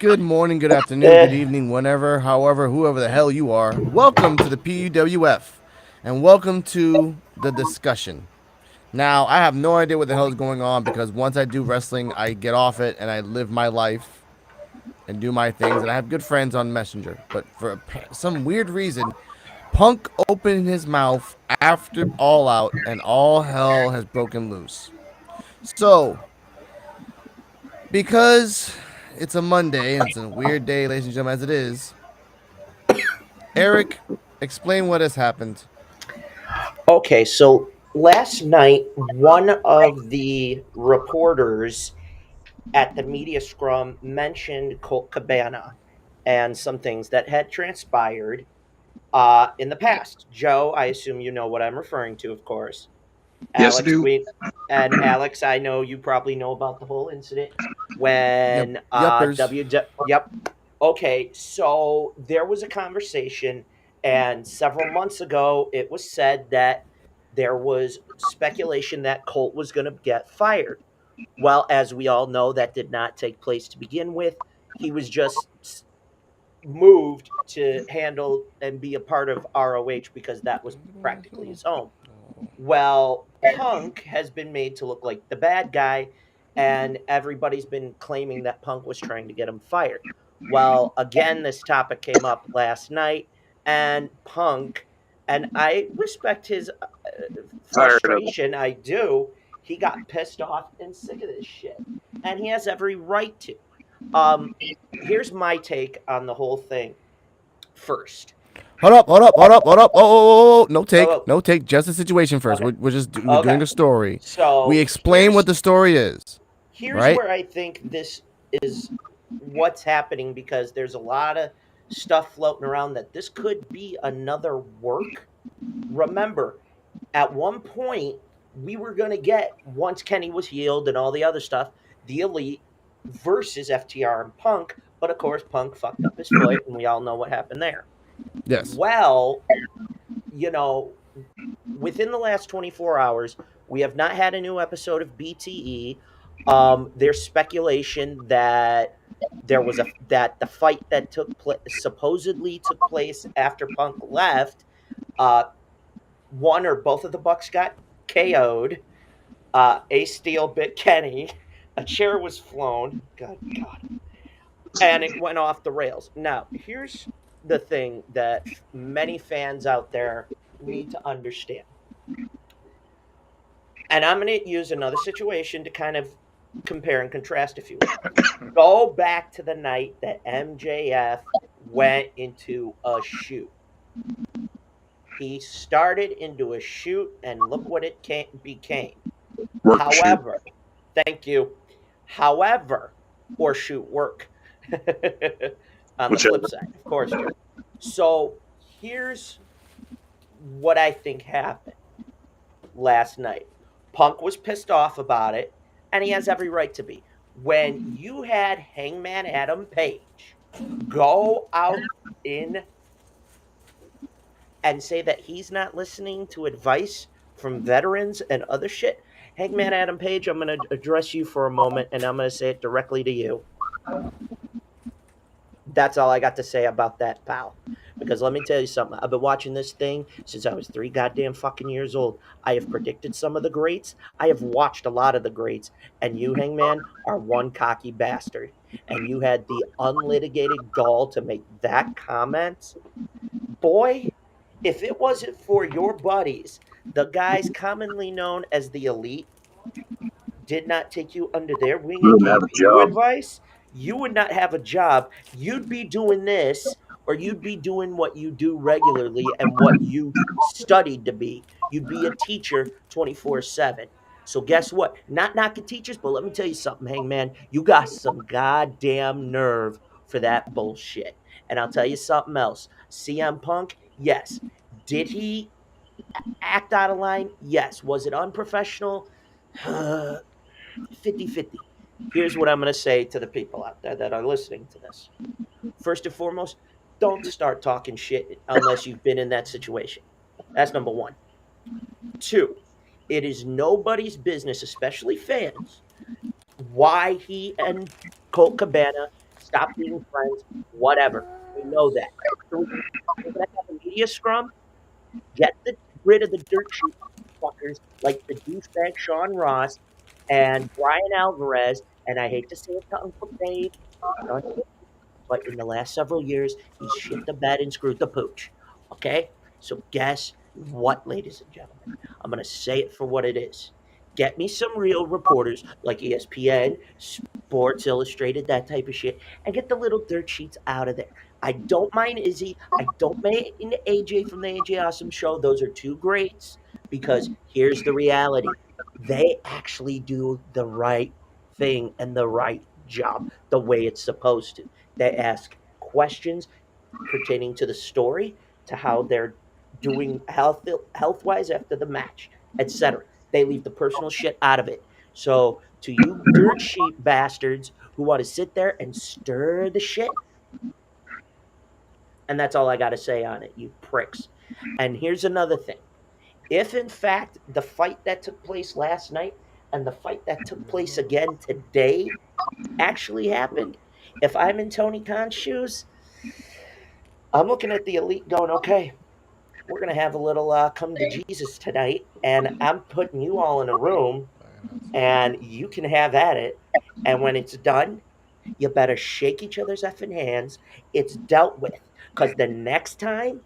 Good morning, good afternoon, good evening, whenever, however, whoever the hell you are. Welcome to the P.U.W.F. and welcome to the discussion. Now, I have no idea what the hell is going on because once I do wrestling, I get off it and I live my life and do my things, and I have good friends on Messenger. But for some weird reason, Punk opened his mouth after All Out and all hell has broken loose. So, because it's a Monday and it's a weird day, ladies and gentlemen, as it is, Eric, explain what has happened. Okay, so last night, one of the reporters at the media scrum mentioned Colt Cabana and some things that had transpired in the past. Joe, I assume you know what I'm referring to, of course. Yes, I Alex, do. Alex, I know you probably know about the whole incident Yep, when yuppers. Yep. Okay, so there was a conversation, and several months ago, it was said that there was speculation that Colt was going to get fired. Well, as we all know, that did not take place to begin with. He was just moved to handle and be a part of ROH because that was practically his home. Well, Punk has been made to look like the bad guy, and everybody's been claiming that Punk was trying to get him fired. Well, again, this topic came up last night, and Punk, and I respect his Tired of them. frustration, I do. He got pissed off and sick of this shit, and he has every right to. Um, Here's my take on the whole thing. First, Hold up, hold up, hold up, hold up. Oh, no take, oh, no take. Just the situation first. okay, We're doing okay. a story. We So explain what the story is, here's right? where I think this is what's happening because there's a lot of stuff floating around that this could be another work. Remember, at one point, we were going to get, once Kenny was healed and all the other stuff, the Elite versus FTR and Punk. But of course, Punk fucked up his foot, and we all know what happened there. Yes. Well, you know, within the last 24 hours, we have not had a new episode of BTE. There's speculation that the fight that supposedly took place after Punk left. Uh, One or both of the Bucks got KO'd. Ace Steel bit Kenny. A chair was flown. God, and it went off the rails. Now, here's the thing that many fans out there need to understand. And I'm going to use another situation to kind of compare and contrast, if you will. Go back to the night that MJF went into a shoot. He started into a shoot, and look what it became. Work shoot. However, thank you. However, or shoot work on the flip Whichever. side, of course, Joe. So here's what I think happened last night. Punk was pissed off about it, and he has every right to be. When you had Hangman Adam Page go out in and say that he's not listening to advice from veterans and other shit, Hangman Adam Page, I'm going to address you for a moment, and I'm going to say it directly to you. That's all I got to say about that, pal. Because let me tell you something. I've been watching this thing since I was 3 goddamn fucking years old. I have predicted some of the greats. I have watched a lot of the greats. And you, Hangman, are one cocky bastard. And you had the unlitigated gall to make that comment. Boy, if it wasn't for your buddies, the guys commonly known as the elite, did not take you under their wing You and don't have gave a you job. advice, you would not have a job. You'd be doing this, or you'd be doing what you do regularly and what you studied to be. You'd be a teacher 24/7. So guess what? Not knocking teachers, but let me tell you something, Hangman. You got some goddamn nerve for that bullshit. And I'll tell you something else. CM Punk, yes. Did he act out of line? Yes. Was it unprofessional? 50-50. Here's what I'm going to say to the people out there that are listening to this. First and foremost, don't start talking shit unless you've been in that situation. That's number one. Two, it is nobody's business, especially fans, why he and Colt Cabana Stop being friends. Whatever. We know that. So we're gonna have a media scrum. Rid of the dirt sheet fuckers like the douchebag Sean Ross and Brian Alvarez. And I hate to say it to Uncle Dave, but in the last several years, he's shit the bed and screwed the pooch. Okay? So guess what, ladies and gentlemen? I'm going to say it for what it is. Get me some real reporters like ESPN, Sports Illustrated, that type of shit, and get the little dirt sheets out of there. I don't mind Izzy. I don't mind AJ from the AJ Awesome Show. Those are two greats because here's the reality. They actually do the right thing and the right job the way it's supposed to. They ask questions pertaining to the story, to how they're doing health wise after the match, etc. They leave the personal shit out of it. So to you dirt sheet bastards who want to sit there and stir the shit, and that's all I got to say on it, you pricks. And here's another thing. If in fact the fight that took place last night and the fight that took place again today actually happened, if I'm in Tony Khan's shoes, I'm looking at the elite going, okay, we're going to have a little come to Jesus tonight, and I'm putting you all in a room, and you can have at it. And when it's done, you better shake each other's effing hands. It's dealt with. Because the next time,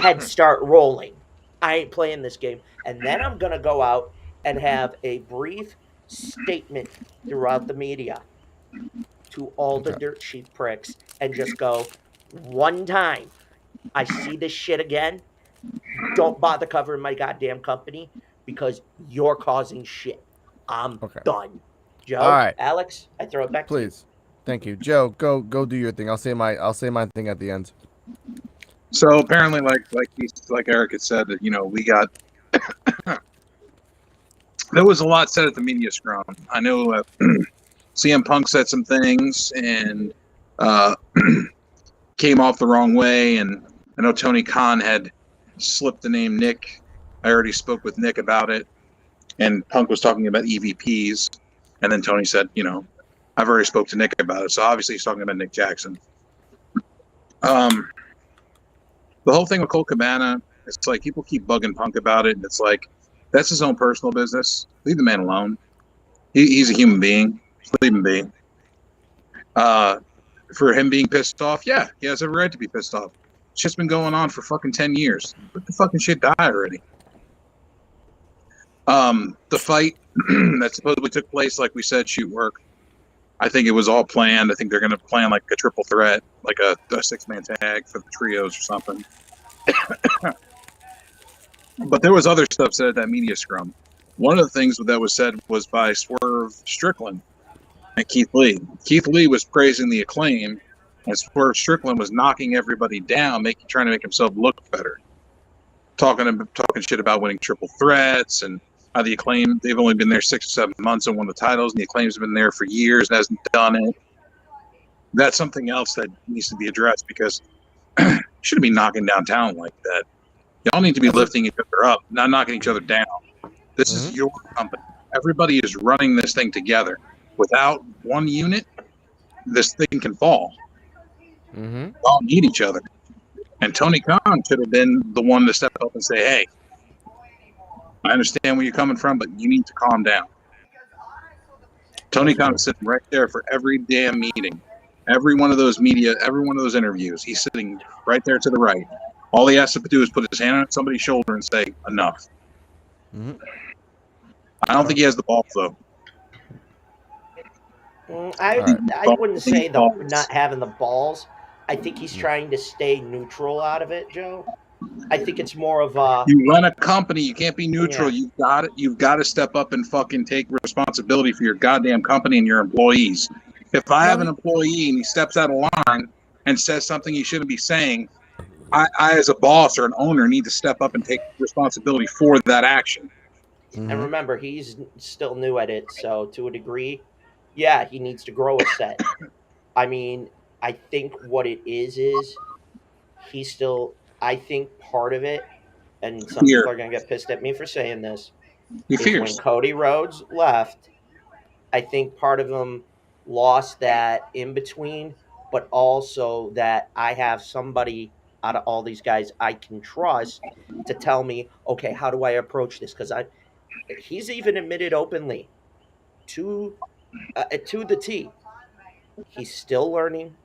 heads start rolling. I ain't playing this game. And then I'm going to go out and have a brief statement throughout the media to all the Okay. dirt sheet pricks and just go, one time I see this shit again, don't bother covering my goddamn company because you're causing shit. I'm Okay. done. All Joe, right. Alex, I throw it back to you. Please. Thank you, Joe. Go do your thing. I'll say my thing at the end. So apparently, like Eric had said, that we got there was a lot said at the media scrum. I know CM Punk said some things and uh, came off the wrong way, and I know Tony Khan had slipped the name Nick. I already spoke with Nick about it, and Punk was talking about EVPs, and then Tony said, I've already spoke to Nick about it. So obviously he's talking about Nick Jackson. The whole thing with Colt Cabana, it's like people keep bugging Punk about it, and it's like that's his own personal business. Leave the man alone. He's a human being. Leave him be. For him being pissed off, yeah, he has every right to be pissed off. Shit's been going on for fucking 10 years. Let the fucking shit die already. The fight that supposedly took place, like we said, shoot work. I think it was all planned. I think they're going to plan like a triple threat, like a 6-man tag for the trios or something. But there was other stuff said at that media scrum. One of the things that was said was by Swerve Strickland and Keith Lee. Keith Lee was praising the Acclaim, and Swerve Strickland was knocking everybody down, trying to make himself look better. Talking shit about winning triple threats and how the Acclaim, they've only been there 6 or 7 months and won the titles, and the Acclaim's been there for years and hasn't done it. That's something else that needs to be addressed because you shouldn't be knocking down talent like that. Y'all need to be lifting each other up, not knocking each other down. This is your company. Everybody is running this thing together. Without one unit, this thing can fall. Mm-hmm. All need each other. And Tony Khan should have been the one to step up and say, hey, I understand where you're coming from, but you need to calm down. Tony Khan is sitting right there for every damn meeting. Every one of those interviews, he's sitting right there to the right. All he has to do is put his hand on somebody's shoulder and say, enough. Mm-hmm. I don't think he has the balls, though. I wouldn't say not having the balls. I think he's trying to stay neutral out of it, Joe. I think it's more of a. You run a company, you can't be neutral. Yeah. You've got to step up and fucking take responsibility for your goddamn company and your employees. If I have an employee and he steps out of line and says something he shouldn't be saying, I as a boss or an owner need to step up and take responsibility for that action. Mm-hmm. And remember, he's still new at it, so to a degree, yeah, he needs to grow a set. I mean, I think what it is he's still. I think part of it, and some people are going to get pissed at me for saying this, is when Cody Rhodes left, I think part of him lost that in between but also that I have somebody out of all these guys I can trust to tell me, okay, how do I approach this? Because he's even admitted openly to to the T. He's still learning.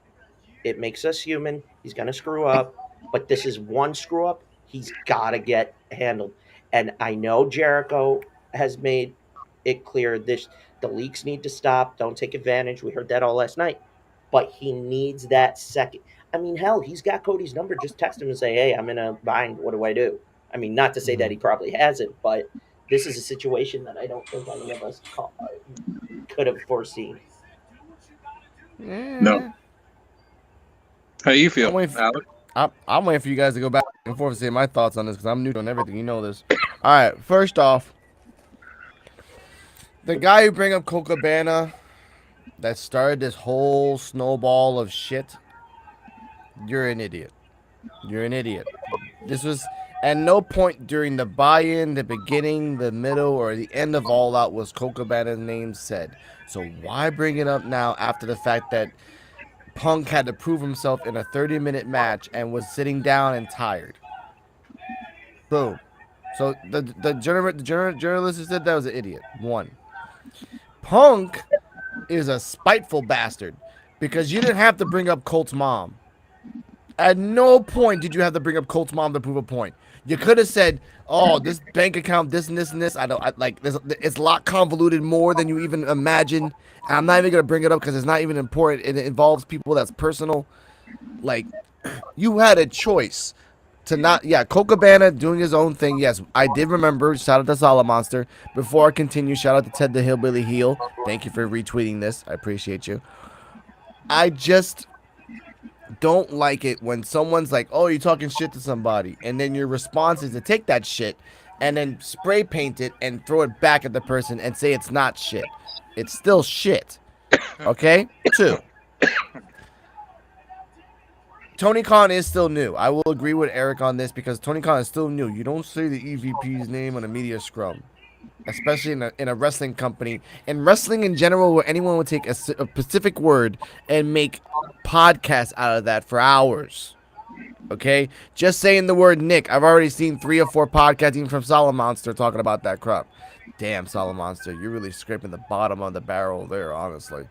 It makes us human. He's going to screw up, but this is one screw up he's got to get handled. And I know Jericho has made it clear this the leaks need to stop. Don't take advantage. We heard that all last night. But he needs that second. I mean, hell, he's got Cody's number. Just text him and say, "Hey, I'm in a bind. What do I do?" I mean, not to say that he probably hasn't, but this is a situation that I don't think any of us could have foreseen. No. Yeah. How you feel, I'm waiting, Alex? I'm waiting for you guys to go back and forth and say my thoughts on this because I'm new on everything. You know this. All right. First off, the guy who bring up Coca Cabana that started this whole snowball of shit, you're an idiot. You're an idiot. This was at no point during the buy-in, the beginning, the middle, or the end of All Out was Colt Cabana's name said. So why bring it up now after the fact that Punk had to prove himself in a 30-minute match and was sitting down and tired? Boom. So the journalist who said that was an idiot. One. Punk is a spiteful bastard because you didn't have to bring up Colt's mom. At no point did you have to bring up Colt's mom to prove a point. You could have said, "Oh, this bank account, this and this and this." It's a lot convoluted more than you even imagine. And I'm not even gonna bring it up because it's not even important. It involves people that's personal. Like, you had a choice to not. Yeah, Colt Cabana doing his own thing. Yes, I did remember. Shout out to Solid Monster. Before I continue, shout out to Ted the Hillbilly Heel. Thank you for retweeting this. I appreciate you. I just don't like it when someone's like, "Oh, you're talking shit to somebody," and then your response is to take that shit and then spray paint it and throw it back at the person and say it's not shit. It's still shit. Okay? 2. Tony Khan is still new. I will agree with Eric on this because Tony Khan is still new. You don't say the EVP's name on a media scrum, especially in a wrestling company. In wrestling in general, where anyone would take a specific word and make podcasts out of that for hours. Okay? Just saying the word Nick. I've already seen 3 or 4 podcasts even from Solid Monster talking about that crap. Damn, Solid Monster. You're really scraping the bottom of the barrel there, honestly.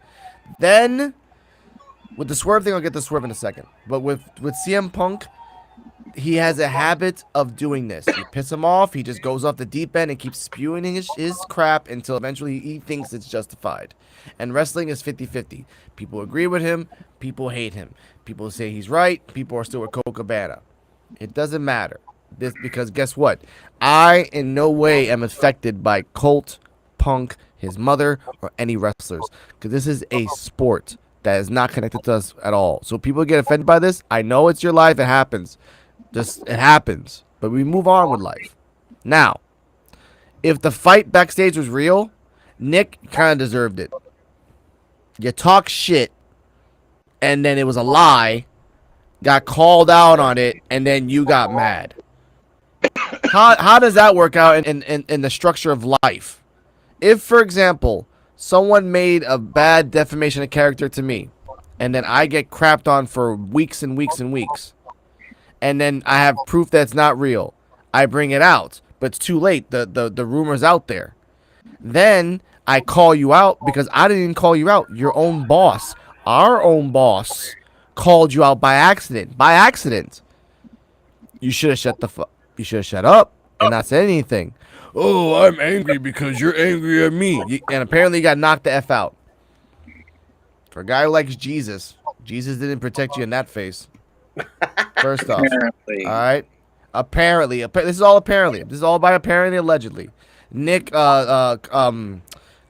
Then, with the swerve thing, I'll get the swerve in a second. But with CM Punk, he has a habit of doing this. You piss him off, he just goes off the deep end and keeps spewing his crap until eventually he thinks it's justified. And wrestling is 50-50. People agree with him, people hate him. People say he's right, people are still with Colt Cabana. It doesn't matter. Because guess what? I in no way am affected by Colt, Punk, his mother, or any wrestlers. Because this is a sport that is not connected to us at all. So people get offended by this. I know it's your life, it happens. Just, it happens. But we move on with life. Now, if the fight backstage was real, Nick kind of deserved it. You talk shit, and then it was a lie, got called out on it, and then you got mad. How does that work out in the structure of life? If, for example, someone made a bad defamation of character to me, and then I get crapped on for weeks and weeks and weeks, and then I have proof that it's not real. I bring it out, but it's too late. The rumor's out there. Then I call you out because I didn't even call you out. Your own boss, our own boss, called you out by accident. By accident. You should have You should have shut up and not said anything. Oh, I'm angry because you're angry at me. And apparently you got knocked the F out. For a guy who likes Jesus, Jesus didn't protect you in that face. First off, Apparently. all right. Apparently, this is all apparently. This is all by apparently, allegedly. Nick,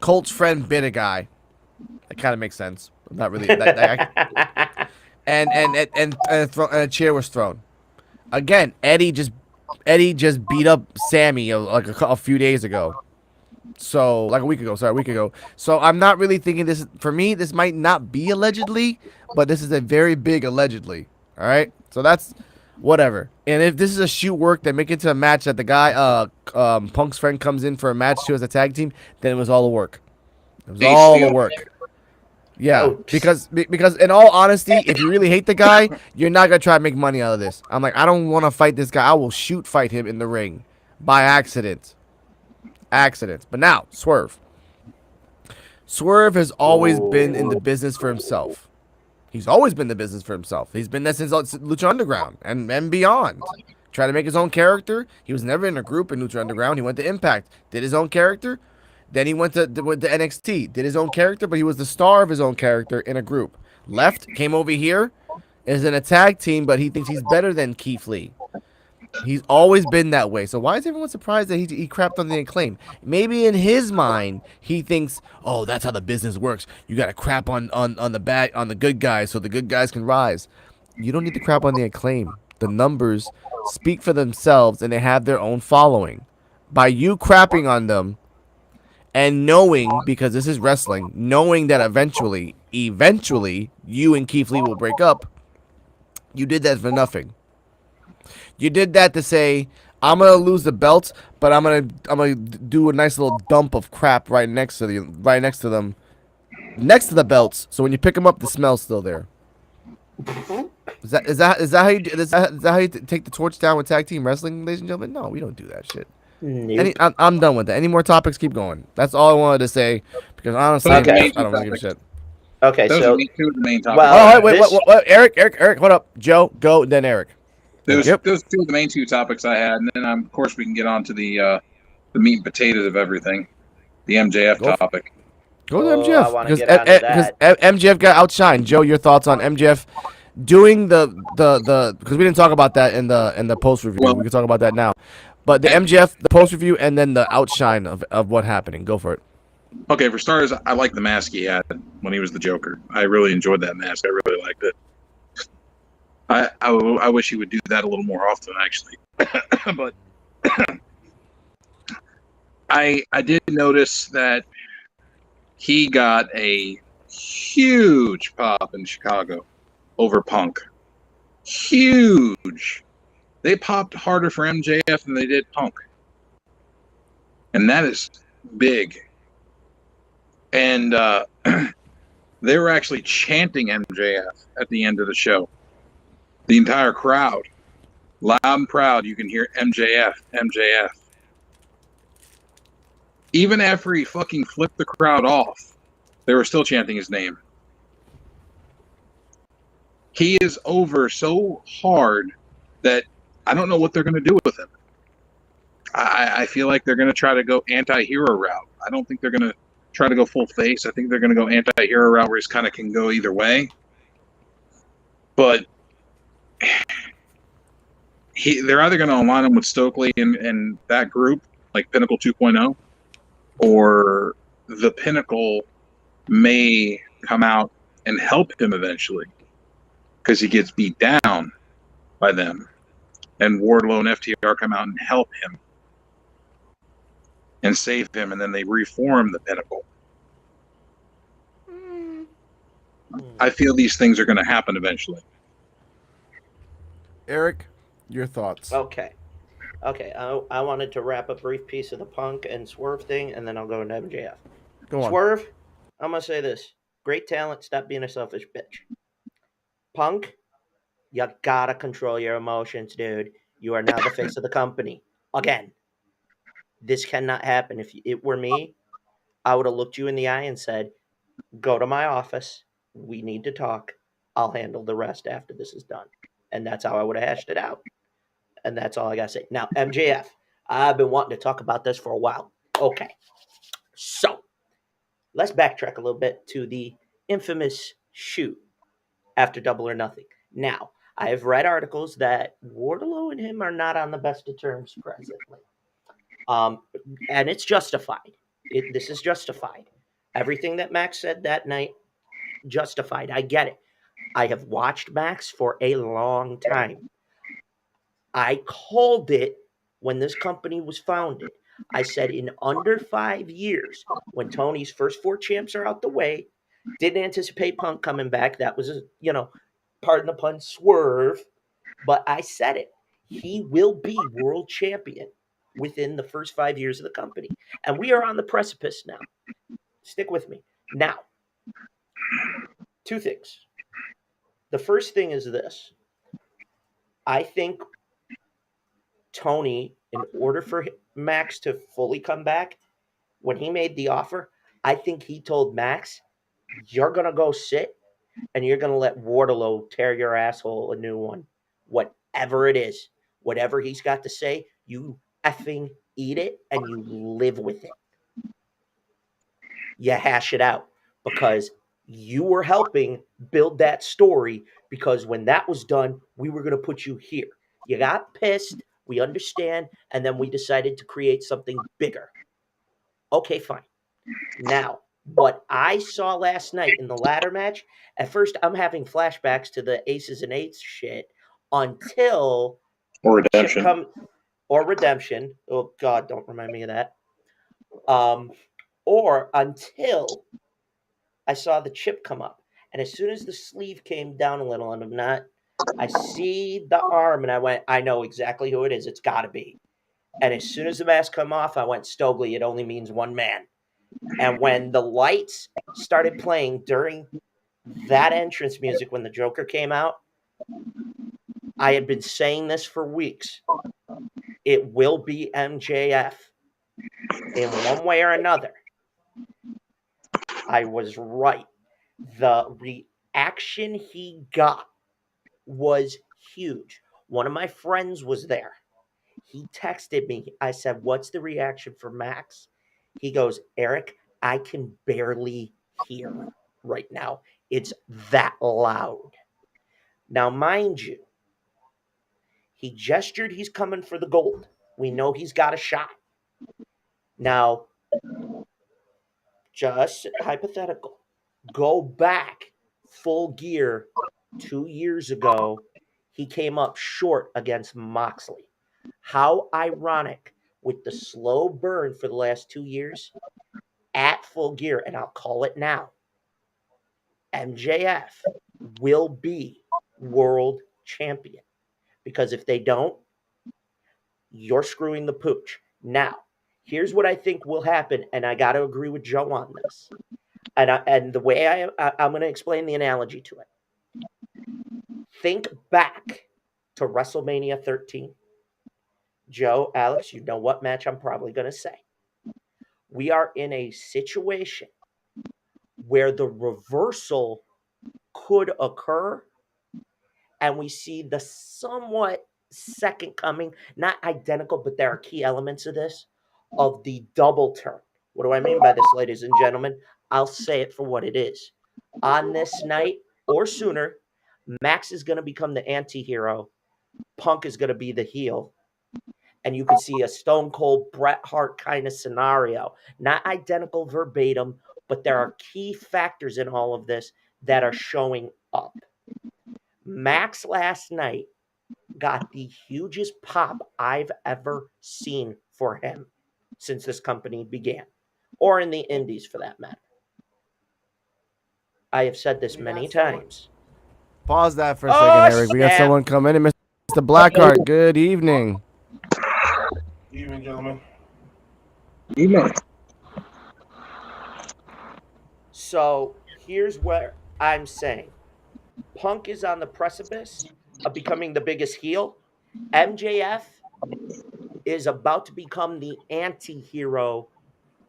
Colt's friend bit a guy. That kind of makes sense. Not really. And a chair was thrown. Again, Eddie just beat up Sammy like a few days ago. So, like a week ago. So, I'm not really thinking this. For me, this might not be allegedly, but this is a very big allegedly. All right? So, that's whatever. And if this is a shoot work that make it to a match that the guy, Punk's friend comes in for a match too as a tag team, then it was all the work. It was all the work. Yeah, Oh, because in all honesty, if you really hate the guy, you're not gonna try to make money out of this. I'm like, I don't want to fight this guy. I will shoot fight him in the ring by accident. Accidents. But now, Swerve. Swerve has always been in the oh, business for himself. He's always been in the business for himself. He's been there since Lucha Underground and beyond. Tried to make his own character. He was never in a group in Lucha Underground. He went to Impact, did his own character. Then he went to NXT, did his own character, but he was the star of his own character in a group. Left, came over here, is in a tag team, but he thinks he's better than Keith Lee. He's always been that way. So why is everyone surprised that he crapped on the Acclaim? Maybe in his mind he thinks, oh, that's how the business works. You got to crap on the good guys so the good guys can rise. You don't need to crap on the Acclaim. The numbers speak for themselves and they have their own following. By you crapping on them and knowing, because this is wrestling, knowing that eventually, you and Keith Lee will break up, you did that for nothing. You did that to say, I'm gonna lose the belts, but I'm gonna do a nice little dump of crap right next to them, next to the belts. So when you pick them up, the smell's still there. Is that how you take the torch down with tag team wrestling, ladies and gentlemen? No, we don't do that shit. nope. I'm done with that. Any more topics? Keep going. That's all I wanted to say because honestly, Those are the Okay. main I two don't really give a topics. shit. Okay, Those so are two of the main topics. well, Oh, wait, this what? Eric, hold up. Joe, go, then Eric. Those Yep. those two of the main two topics I had, and then of course we can get on to the meat and potatoes of everything, the MJF Go topic. Go to Oh, I MJF want to because get onto that. MJF got outshined. Joe, your thoughts on MJF doing the because we didn't talk about that in the post review. Well, We can talk about that now. But the MJF, the post review, and then the outshine of what happening. Go for it. okay, for starters, I like the mask he had when he was the Joker. I really enjoyed that mask. I really liked it. I wish he would do that a little more often, actually. But I did notice that he got a huge pop in Chicago over Punk. Huge. They popped harder for MJF than they did Punk. And that is big. And they were actually chanting MJF at the end of the show. The entire crowd, loud and proud, you can hear MJF, MJF. Even after he fucking flipped the crowd off, they were still chanting his name. He is over so hard that I don't know what they're going to do with him. I feel like they're going to try to go anti-hero route. I don't think they're going to try to go full face. I think they're going to go anti-hero route where he kind of can go either way. But they're either going to align him with Stokely and that group, like Pinnacle 2.0, or the Pinnacle may come out and help him eventually because he gets beat down by them. And Wardlow and FTR come out and help him and save him, and then they reform the Pinnacle. I feel these things are going to happen eventually. Eric, your thoughts. Okay. I wanted to wrap a brief piece of the Punk and Swerve thing, and then I'll go into MJF. Go on. Swerve, I'm gonna say this: great talent. Stop being a selfish bitch. Punk, you gotta control your emotions, dude. You are now the face of the company. Again, this cannot happen. If it were me, I would have looked you in the eye and said, "Go to my office. We need to talk. I'll handle the rest after this is done." And that's how I would have hashed it out. And that's all I got to say. Now, MJF, I've been wanting to talk about this for a while. Okay. So, let's backtrack a little bit to the infamous shoot after Double or Nothing. Now, I have read articles that Wardlow and him are not on the best of terms presently. And it's justified. This is justified. Everything that Max said that night, justified. I get it. I have watched Max for a long time. I called it when this company was founded. I said in under 5 years, when Tony's first 4 champs are out the way, didn't anticipate Punk coming back. That was pardon the pun, swerve. But I said it. He will be world champion within the first 5 years of the company. And we are on the precipice now. Stick with me. Now, Two things. The first thing is this. I think Tony, in order for Max to fully come back, when he made the offer, I think he told Max, you're going to go sit and you're going to let Wardlow tear your asshole a new one. Whatever it is, whatever he's got to say, you effing eat it and you live with it. You hash it out because you were helping build that story because when that was done, we were going to put you here. You got pissed. We understand. And then we decided to create something bigger. Okay, fine. Now, what I saw last night in the ladder match, at first I'm having flashbacks to the aces and eights shit until Or Chip redemption. come or redemption. Oh God, don't remind me of that. Or until I saw the chip come up. And as soon as the sleeve came down a little, and I see the arm, and I went, I know exactly who it is. It's got to be. And as soon as the mask come off, I went, Stokely, it only means one man. And when the lights started playing during that entrance music, when the Joker came out, I had been saying this for weeks. It will be MJF in one way or another. I was right. The reaction he got was huge. One of my friends was there. He texted me. I said, what's the reaction for Max? He goes, Eric, I can barely hear right now. It's that loud. Now, mind you, he gestured he's coming for the gold. We know he's got a shot. Now, just hypothetical. Go back Full Gear 2 years ago. He came up short against Moxley. How ironic with the slow burn for the last 2 years at Full Gear, and I'll call it now. MJF will be world champion because if they don't, you're screwing the pooch. Now, here's what I think will happen, and I got to agree with Joe on this. And the way I'm going to explain the analogy to it. Think back to WrestleMania 13. Joe, Alex, you know what match I'm probably going to say. We are in a situation where the reversal could occur, and we see the somewhat second coming, not identical, but there are key elements of this, of the double turn. What do I mean by this, ladies and gentlemen? I'll say it for what it is. On this night or sooner, Max is going to become the anti-hero. Punk is going to be the heel. And you could see a Stone Cold Bret Hart kind of scenario. Not identical verbatim, but there are key factors in all of this that are showing up. Max last night got the hugest pop I've ever seen for him since this company began, or in the indies for that matter. I have said this many times. Pause that for a second, Oh, Eric. We got snap. someone coming in. Mr. Blackheart, good evening. Evening, gentlemen. So here's what I'm saying. Punk is on the precipice of becoming the biggest heel. MJF is about to become the anti-hero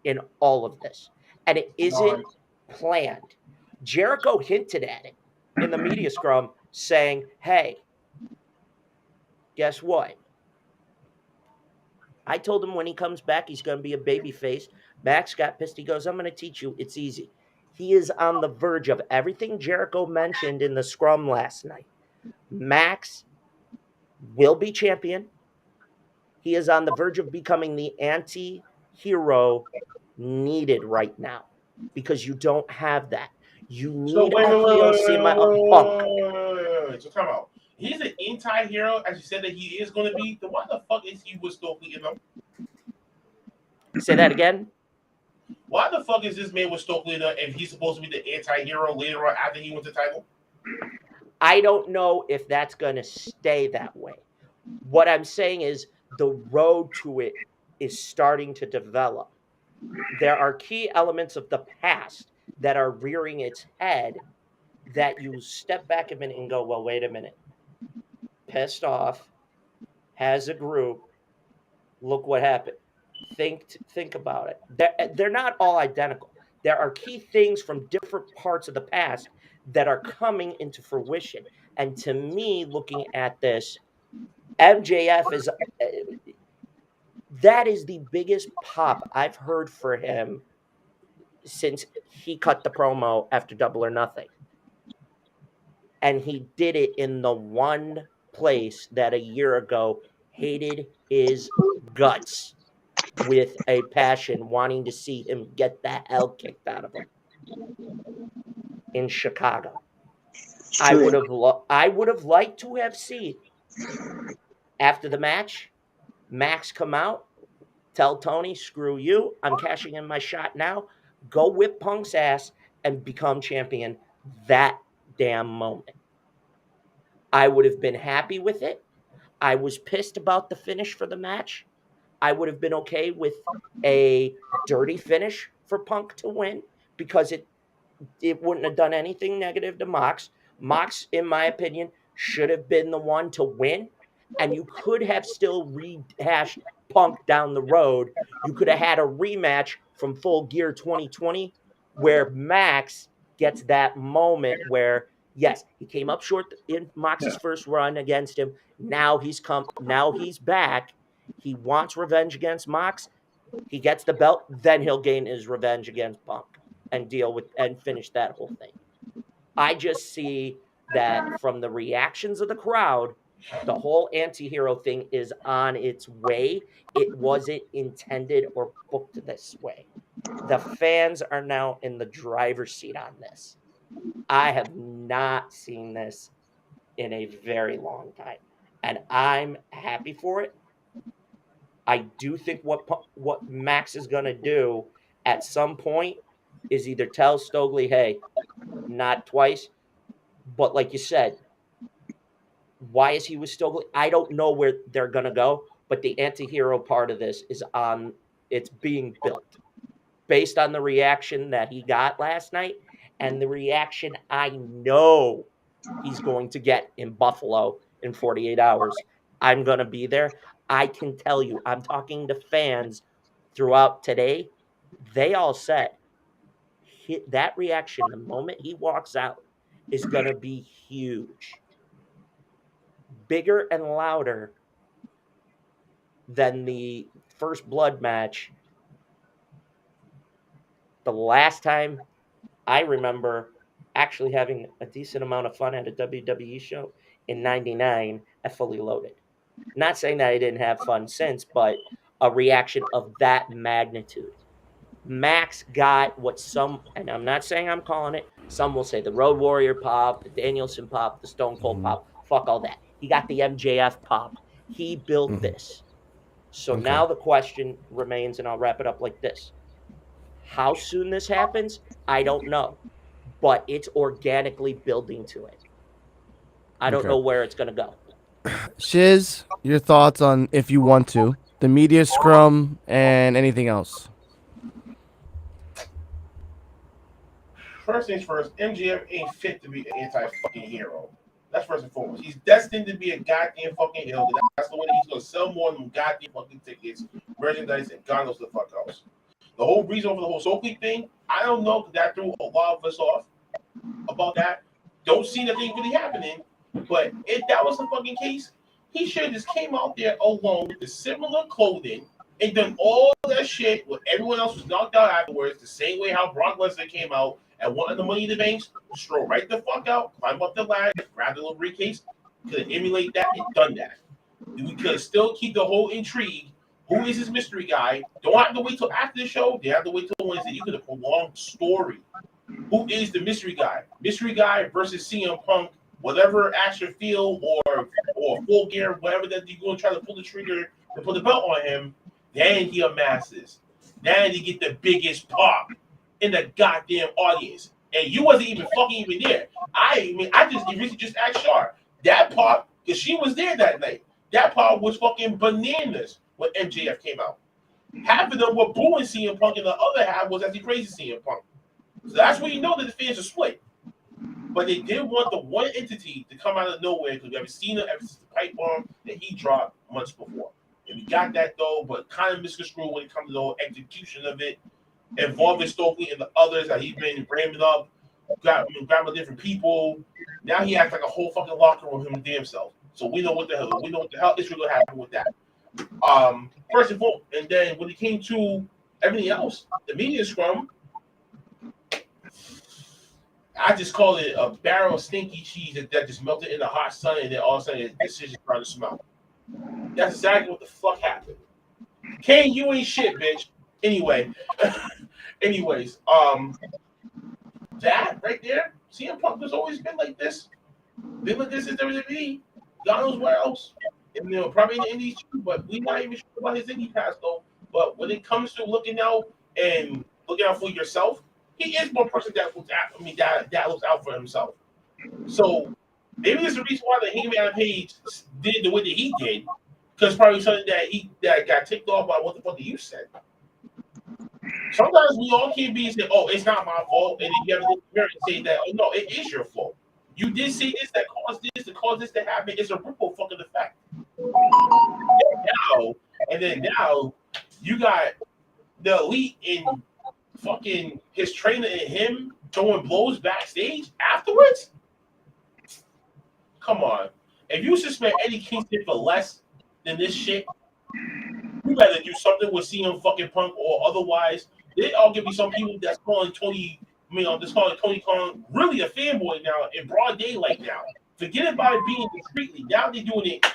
in all of this. And it isn't planned. Jericho hinted at it in the media scrum saying, hey, guess what? I told him when he comes back, he's going to be a babyface. Max got pissed. He goes, I'm going to teach you. It's easy. He is on the verge of everything Jericho mentioned in the scrum last night. Max will be champion. He is on the verge of becoming the anti-hero needed right now because you don't have that. You So need wait, a heel Sima, a Punk. So time out. He's an anti-hero, as you said that he is going to be. Then why the fuck is he with Stokely? Say that again. Why the fuck is this man with Stokely if he's supposed to be the anti-hero later on after he wins the title? I don't know if that's going to stay that way. What I'm saying is the road to it is starting to develop. There are key elements of the past that are rearing its head that you step back a minute and go, well, wait a minute. Pissed off, has a group. Look what happened. Think about it. They're not all identical. There are key things from different parts of the past that are coming into fruition. And to me, looking at this, MJF is that is the biggest pop I've heard for him since he cut the promo after Double or Nothing. And he did it in the one place that a year ago hated his guts with a passion, wanting to see him get the hell kicked out of him in Chicago. I would have liked to have seen after the match Max come out, tell Tony, screw you, I'm cashing in my shot now, go whip Punk's ass and become champion that damn moment. I would have been happy with it. I was pissed about the finish for the match. I would have been okay with a dirty finish for Punk to win because it wouldn't have done anything negative to Mox. Mox, in my opinion, should have been the one to win, and you could have still rehashed Punk down the road. You could have had a rematch from Full Gear 2020 where Max gets that moment where, yes, he came up short in Mox's first run against him. Now he's back. He wants revenge against Mox. He gets the belt, then he'll gain his revenge against Punk and deal with and finish that whole thing. I just see that from the reactions of the crowd, the whole anti-hero thing is on its way. It wasn't intended or booked this way. The fans are now in the driver's seat on this. I have not seen this in a very long time, and I'm happy for it. I do think what Max is going to do at some point is either tell Stokely, hey, not twice, but like you said, why is he with Stokely? I don't know where they're going to go, but the anti-hero part of this is it's being built based on the reaction that he got last night and the reaction I know he's going to get in Buffalo in 48 hours. I'm going to be there. I can tell you, I'm talking to fans throughout today. They all said that reaction, the moment he walks out, is going to be huge. Bigger and louder than the first blood match. The last time I remember actually having a decent amount of fun at a WWE show in '99 at Fully Loaded. Not saying that I didn't have fun since, but a reaction of that magnitude. Max got what and I'm not saying I'm calling it, some will say the Road Warrior pop, the Danielson pop, the Stone Cold pop, fuck all that. He got the MJF pop. He built this. So now the question remains, and I'll wrap it up like this. How soon this happens, I don't know, but it's organically building to it. I don't know where it's going to go. Shiz, your thoughts on, if you want to, the media scrum and anything else? First things first, MJF ain't fit to be an anti-fucking hero. That's first and foremost. He's destined to be a goddamn fucking hero. That's the way that he's going to sell more than goddamn fucking tickets, merchandise, and God knows the fuck else. The whole reason for the whole Stokely thing, I don't know, because that threw a lot of us off about that. Don't see nothing really happening. But if that was the fucking case, he should have just came out there alone with the similar clothing and done all that shit when everyone else was knocked out afterwards, the same way how Brock Lesnar came out and wanted the Money in the Banks, stroll right the fuck out, climb up the ladder, grab the little briefcase, could have emulate that and done that. We could still keep the whole intrigue. Who is this mystery guy? Don't have to wait till after the show. They have to wait till Wednesday. You could have prolonged story. Who is the mystery guy? Mystery guy versus CM Punk, whatever action feel or Full Gear, whatever that you're going to try to pull the trigger to put the belt on him, then he amasses. Then he get the biggest pop in the goddamn audience. And you wasn't even there. I just recently just asked Shar. That pop, because she was there that night. That pop was fucking bananas when MJF came out. Half of them were booing CM Punk, and the other half was actually crazy CM Punk. So that's when you know that the fans are split. But they did want the one entity to come out of nowhere because we haven't seen it ever since the pipe bomb that he dropped months before. And we got that though, but kind of misconstrued when it comes to the whole execution of it, involving Stokely and the others that he's been ramming up, grabbing different people. Now he acts like a whole fucking locker room him damn self. So we know what the hell is going to happen with that. First and foremost, and then when it came to everything else, the media scrum, I just call it a barrel of stinky cheese that just melted in the hot sun, and then all of a sudden this shit just started to smell. That's exactly what the fuck happened. Kane, you ain't shit, bitch. Anyway, anyways, that right there, CM Punk has always been like this. Been like this since WWE. God knows where else. And, probably in the Indies too, but we're not even sure about his indie past though. But when it comes to looking out and looking out for yourself, he is one person that looks out. That looks out for himself. So maybe there's a reason why the Hangman Page did the way that he did, because probably something that got ticked off by what the fuck you said. Sometimes we all can't be and say, "Oh, it's not my fault," and then you have to look in the mirror and say that, "Oh no, it is your fault. You did say this that caused this to happen. It's a ripple fucking effect." And then now you got the Elite in fucking his trainer and him throwing blows backstage afterwards. Come on, if you suspend Eddie Kingston for less than this shit, you better do something with CM fucking Punk or otherwise. They all give me some people that's calling Tony. Just calling Tony Khan really a fanboy now in broad daylight now. Forget about it being discreetly. Now they're doing it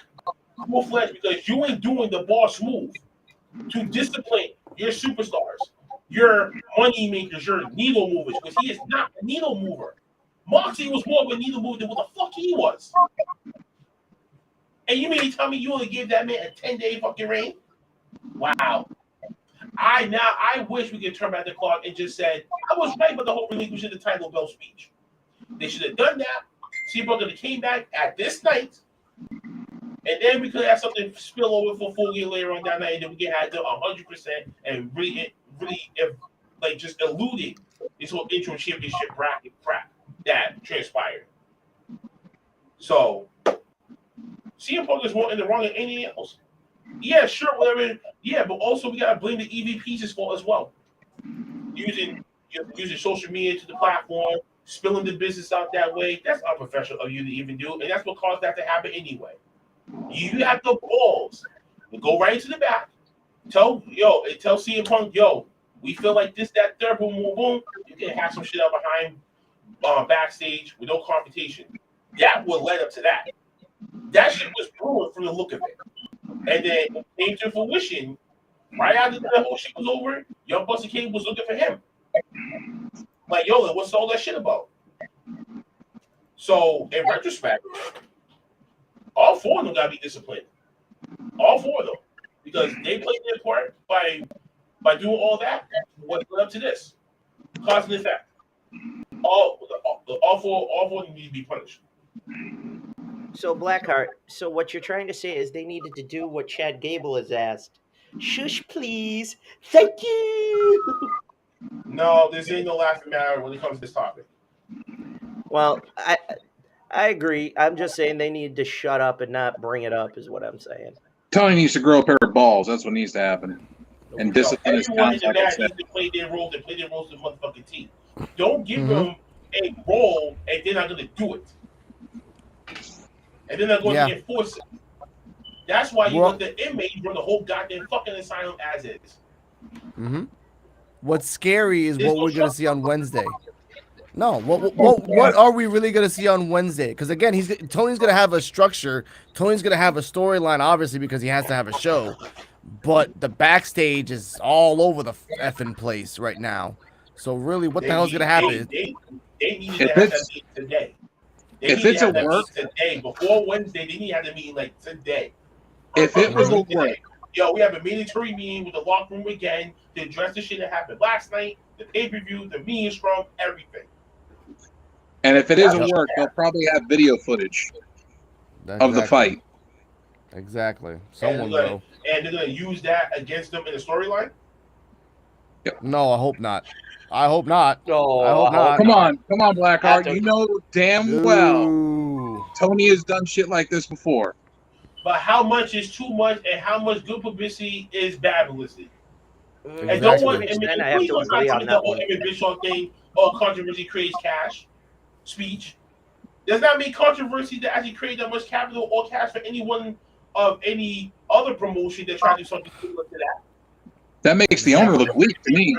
full fledged because you ain't doing the boss move to discipline your superstars, your money makers, your needle movers, because he is not a needle mover. Moxley was more of a needle mover than what the fuck he was. And you mean to tell me you only gave that man a 10-day fucking reign? Wow. I wish we could turn back the clock and just said, I was right about the whole relinquishing the title belt speech. They should have done that. CM Punk could have came back at this night, and then we could have something spill over for 4 years later on that night, and then we could have done 100% and really, like just eluding this whole interim championship bracket crap that transpired. So CM Punk is more in the wrong than anything else. Yeah, sure, whatever. Yeah, but also we gotta blame the EVP's fault as well. Using social media to the platform, spilling the business out that way. That's unprofessional of you to even do, and that's what caused that to happen anyway. You have the balls to go right into the back, tell CM Punk, we feel like this, that, third, boom, boom, boom. You can have some shit out behind backstage with no confrontation. That would lead up to that. That shit was brewing from the look of it. And then it came to fruition right after that whole shit was over. Young Buster King was looking for him. Like, what's all that shit about? So, in retrospect, all four of them gotta be disciplined. All four of them. Because they played their part by doing all that, what led up to this. Cause and effect. All four of them need to be punished. So Blackheart, so what you're trying to say is they needed to do what Chad Gable has asked. Shush, please. Thank you. No, this ain't no laughing matter when it comes to this topic. Well, I agree. I'm just saying they need to shut up and not bring it up, is what I'm saying. Tony needs to grow a pair of balls. That's what needs to happen. And discipline his everyone in talent. the Like I match said. needs to play their roles and play their roles to the motherfucking team. Don't give them a role and they're not going to do it. And then they're going to enforce it. That's why you let the inmate run the whole goddamn fucking asylum as is. Mm-hmm. What's scary is what we're going to see on Wednesday. No, what are we really going to see on Wednesday? Because again, Tony's going to have a structure. Tony's going to have a storyline, obviously, because he has to have a show. But the backstage is all over the effing place right now. So really, what the hell is going to happen? They needed to have that meeting today. If it's a work today, before Wednesday, they need to have the meeting like today. If it was a work, we have a mandatory meeting with the locker room again to address the shit that happened last night, the pay-per-view, the media scrum, everything. And if it is a work, they'll probably have video footage of the fight. Exactly. Someone will. And they're going to use that against them in the storyline? No, I hope not. I hope not. No, I hope I hope not. Come not. on, Blackheart. That's You a, know damn well Ooh. Tony has done shit like this before. But how much is too much, and how much good publicity is bad publicity? And don't to an want. Exactly. I mean, extent, and I have please to let's not agree tell on me the that whole one. Emmett Bischoff thing. All controversy creates cash. Speech does not mean controversy that actually create that much capital or cash for anyone of any other promotion that try to do something similar to that. That makes the owner Exactly. look weak to me.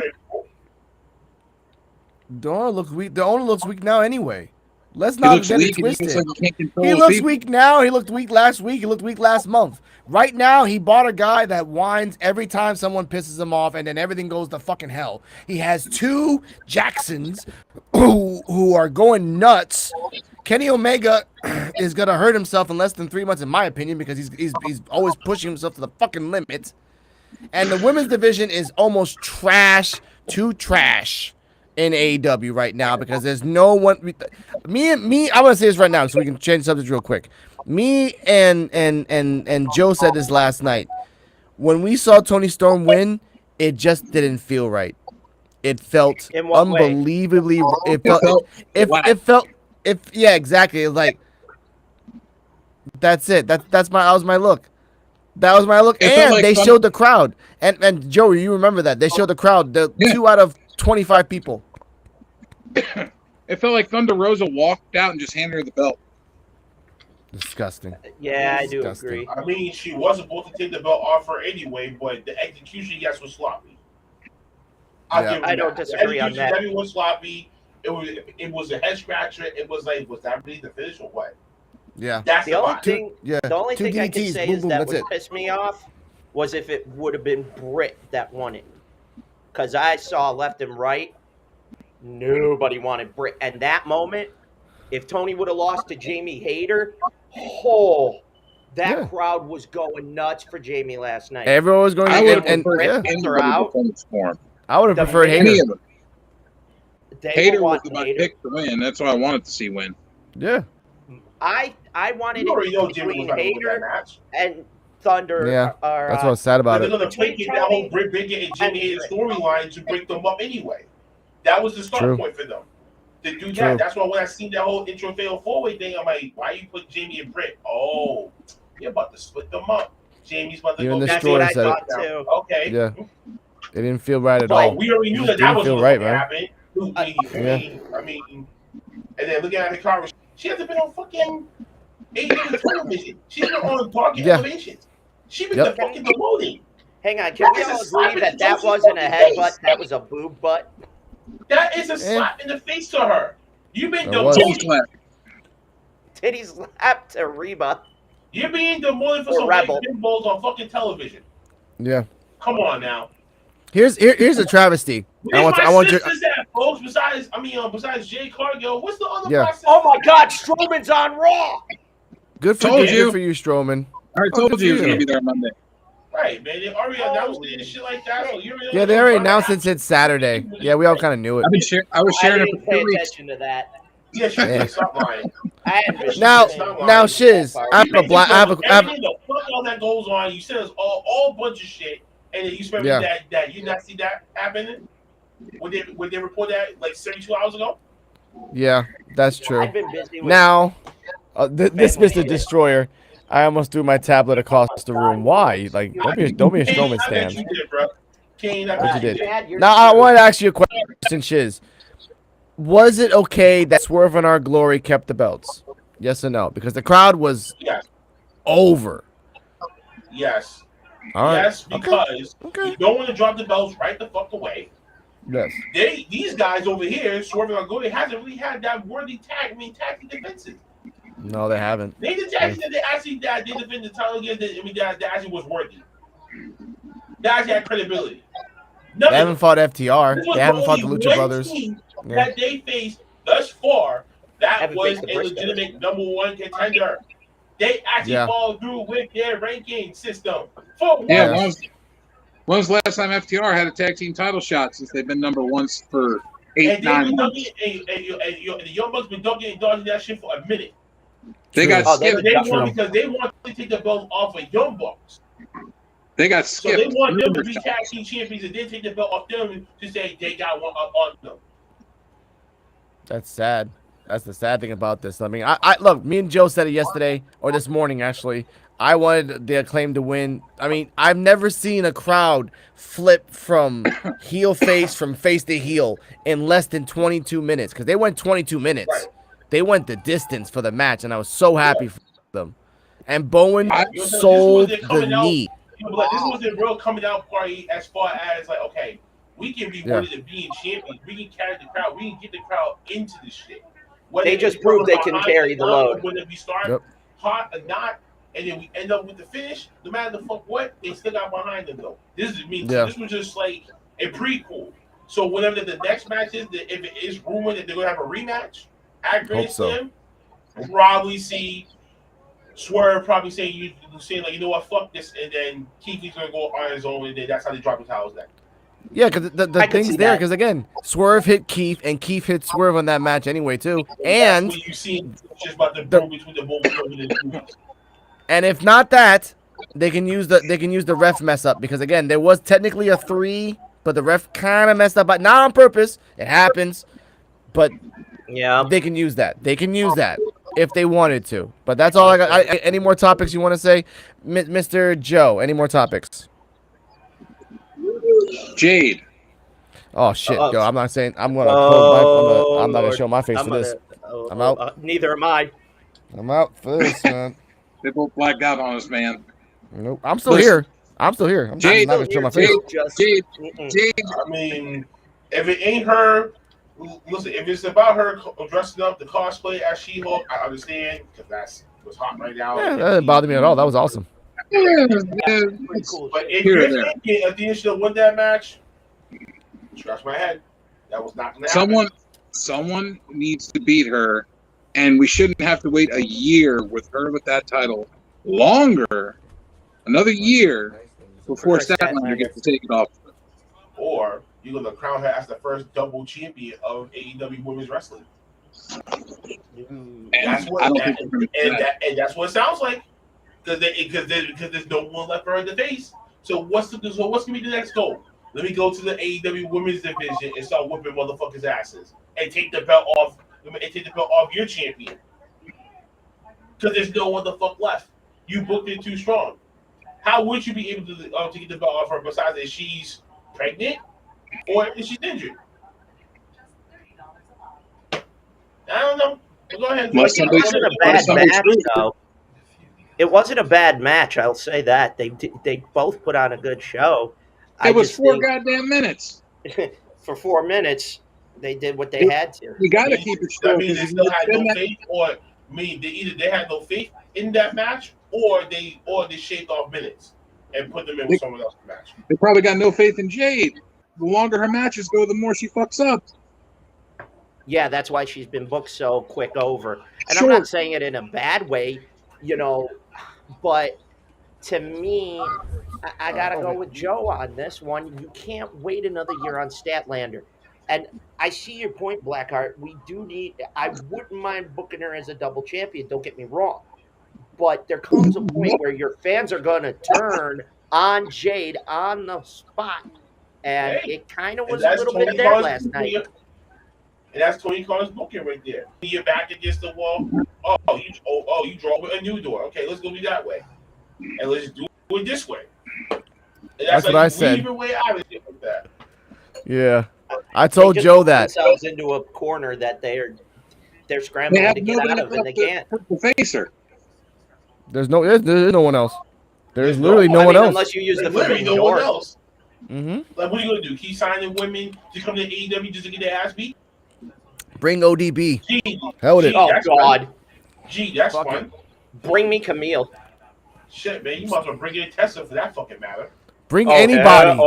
The owner looks weak. The owner looks weak now anyway. Let's He not looks get it weak and he looks twisted. like he can't control He his looks people. weak now. He looked weak last week. He looked weak last month. Right now, he bought a guy that whines every time someone pisses him off, and then everything goes to fucking hell. He has two Jacksons who are going nuts. Kenny Omega is gonna hurt himself in less than 3 months, in my opinion, because he's always pushing himself to the fucking limit. And the women's division is almost trash to trash in AEW right now because there's no one. Me. I'm gonna say this right now so we can change subject real quick. Me and Joe said this last night. When we saw Tony Storm win, it just didn't feel right. It felt In what way? unbelievably. It It felt. felt If flat. it felt. If yeah, exactly. It was like that's it. That was my look. That was my look. It felt And like they Thunder- showed the crowd. And Joey, you remember that. They showed the crowd, the Yeah. 2 out of 25 people. It felt like Thunder Rosa walked out and just handed her the belt. Disgusting. Yeah, I do Disgusting. agree. I mean, she was supposed to take the belt off her anyway, but the execution, yes, was sloppy. I'll Yeah. give her I don't that. disagree on The that. execution definitely was sloppy. It was a head scratcher. It was like, was that really the finish or what? Yeah. That's The only vibe. thing, Yeah. the only 2 thing I can DDTs. say Boom, is boom. that That's would it. piss me off was if it would have been Britt that won it, because I saw left and right, nobody wanted Britt. And that moment, if Tony would have lost to Jamie Hayter, that Yeah. crowd was going nuts for Jamie last night. Everyone was going I And would then have when preferred Britt yeah. pulled her anybody out, to finish for him. I would have the preferred man- Any Hater. of them. they Hater were was wanting my Hayter. pick to win. That's what I wanted to see win. Yeah. I wanted You already it know Jimmy was between not going to win that Hater match. and Thunder. Yeah. Or, That's what I was sad But about they're it. going to break it that whole Britt Baker and Jimmy Hayter storyline to break them up anyway. That was the start True. point for them to do True. that. That's why when I seen that whole intro fatal four-way thing, I'm like, why you put Jamie and Britt? Oh, you're about to split them up. Jamie's about to Even go. the That's Destroyer what I said thought it. too. Okay. Yeah. It didn't feel right at But all. we already knew It that just didn't was feel going right, to man. happen. And then looking at Hikaru, she hasn't been on fucking AEW television. She's been on Dark Yeah. Elevations. She's been Yep. the fucking demoted. Hang on, can we all agree that that wasn't a headbutt? That was a boob butt. That is a slap in the face to her. You've been That was. demoted. Titty slap to Reba. You're being demoted for Or some Rebel. white pinballs on fucking television. Yeah. Come on now. Here's a travesty. I want your sisters that folks besides Jay Cargill. What's the other Yeah. process? Oh my God, Strowman's on Raw. good for Told you. you. Good for you, Strowman. I already Oh, told good you he was for going you. to be there Monday. Right, man. They already announced it and shit like that. So you Yeah, they already announced it since Saturday. Yeah, we all kind of knew it. I was I sharing it didn't for pay 2 weeks. attention to that. Yeah, she Yeah. stop lying. I hadn't been Now, paying attention now, to shiz. that part. I have a black. I have a. Everything the fuck all that goes on. You said us all bunch of shit, and then you spent Yeah. that you not see that happening. Would they report that like 72 hours ago? Yeah, that's true. I've been busy with Now, this family Mr. shit. Destroyer, I almost threw my tablet across the room. Why? Like, don't be a Kane, Strowman I bet stand. you did, bro. Kane, I What you bet you did? did. Dad, you're Now, I screwed. want to ask you a question, Shiz. Was it okay that Swerve and Our Glory kept the belts? Yes or no? Because the crowd was Yes, over. yes, All right. yes. Because Okay. you don't want to drop the belts right the fuck away. Yes. These guys over here, Swerve and Glory, hasn't really had that worthy tag team defenses. No, they haven't. They the tags that they actually that they defend the title against. That actually was worthy. That actually had credibility. They haven't fought FTR. This was They haven't fought the only Lucha one Brothers. team Yeah. that they faced thus far that Haven't was faced the a Briscoes. legitimate number one contender. They actually Yeah. followed through with their ranking system. For Yeah, once. when was the last time FTR had a tag team title shot since they've been number one for 8, And 9 they've been months? dunking, and the Young Bucks been dunking and dodging that shit for a minute. They got Oh, they skipped. They True. want because they want to take the belt off of Young Bucks. They got So skipped. they want them to be tag team champions and then take the belt off them to say they got one up on them. That's sad. That's the sad thing about this. I mean, I look. Me and Joe said it yesterday or this morning. Actually, I wanted the Acclaim to win. I mean, I've never seen a crowd flip from from face to heel in less than 22 minutes because they went 22 minutes. Right. They went the distance for the match, and I was so happy for them. And Bowen You know, sold this the knee. Like, this was the real coming out party as far as like, okay, we can be worthy of being champions. We can carry the crowd. We can get the crowd into this shit. They just proved they can carry the load. When we start hot or not, and then we end up with the finish, no matter the fuck what, they still got behind them though. This is me. Yeah. This was just like a prequel. So whenever the next match is, if it is rumored that they're gonna have a rematch, I agree with them. Probably see Swerve probably saying like, you know what, fuck this, and then Keith's gonna go on his own, and then that's how they drop the towels next. Yeah, because the thing's there. Because again, Swerve hit Keith, and Keith hit Swerve on that match anyway too. And you see just about the between the moment. And if not that, they can use the ref mess up because again, there was technically a 3, but the ref kind of messed up, but not on purpose. It happens, but yeah, they can use that. They can use that if they wanted to. But that's all I got. Any more topics you want to say, Mr. Joe? Any more topics? Jade. Oh shit, yo! I'm not saying I'm gonna. I'm not gonna show my face for this. I'm out. Neither am I. I'm out for this, man. They both blacked out on us, man. Nope. I'm still here. I'm still here. I'm Jade, not gonna show my face. Jade. I mean, if it ain't her, listen. If it's about her dressing up the cosplay as She-Hulk, I understand because that's what's hot right now. Yeah, that didn't bother me at all. That was awesome. Yeah, cool. But if you're thinking Athena should win that match, scratch my head. That was not going to happen. Someone needs to beat her, and we shouldn't have to wait a year with her with that title. Longer, another year before Statlander gets to take it off. Or you're going to crown her as the first double champion of AEW Women's Wrestling. And that's what it sounds like. Because there's no one left for her to face. So what's gonna be the next goal? Let me go to the AEW Women's Division and start whooping motherfuckers' asses and take the belt off. Your champion. Because there's no one the fuck left. You booked it too strong. How would you be able to get the belt off her besides that she's pregnant or if she's injured? I don't know. Go ahead. It wasn't a bad match, though. It wasn't a bad match, I'll say that. They both put on a good show. It was 4 goddamn minutes. For 4 minutes, they did what they had to. You got to keep it straight. That means they still had no faith, or either they had no faith in that match, or they shaved off minutes and put them in with someone else's match. They probably got no faith in Jade. The longer her matches go, the more she fucks up. Yeah, that's why she's been booked so quick over. And I'm not saying it in a bad way, but to me, I got to go with Joe on this one. You can't wait another year on Statlander. And I see your point, Blackheart. I wouldn't mind booking her as a double champion, don't get me wrong. But there comes a point where your fans are going to turn on Jade on the spot. And it kind of was a little bit there last night. And that's Tony Khan's booking right there. You're back against the wall. You draw with a new door. Okay, let's go that way. And let's do it this way. And that's what I said. Way out of it like that. Yeah. I told Joe that. Themselves into a corner that they're scrambling to get out of, and they can't. Face her. There's no one else. There's literally no one else. Unless you use the literally no one else. Mm-hmm. Like, what are you going to do? Keep signing women to come to AEW just to get their ass beat? Bring ODB. Held it. Oh, God. Gee, that's fun. Bring me Camille. Shit, man. You might as well bring in Tessa for that fucking matter. Bring anybody.